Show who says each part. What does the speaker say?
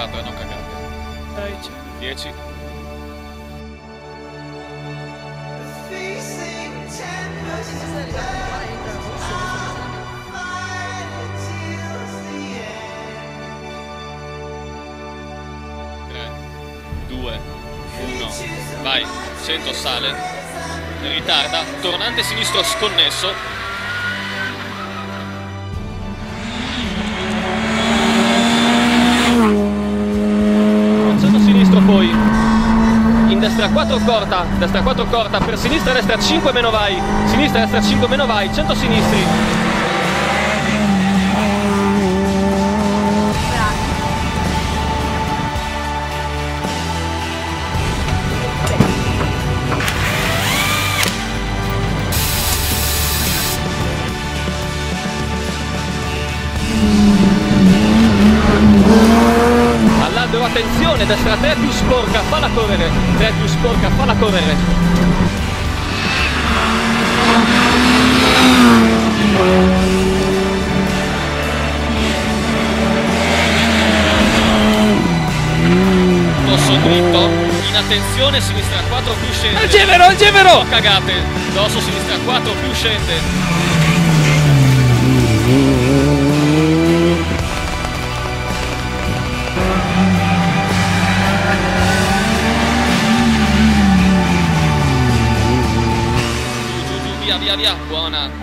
Speaker 1: superato, non cagate.
Speaker 2: Dai, c'è.
Speaker 1: 10. Vai, 100 sale, ritarda, tornante sinistro sconnesso. Centro sinistro poi, in destra 4 corta, per sinistra destra 5 meno vai, sinistra destra 5 meno vai, 100 sinistri. All'albero attenzione, destra 3 più sporca, falla correre, 3 più sporca, falla correre. Dosso dritto, in attenzione, sinistra 4 più scende.
Speaker 2: Al Gevero!
Speaker 1: Oh, cagate, dosso sinistra 4 più scende. Via, buona.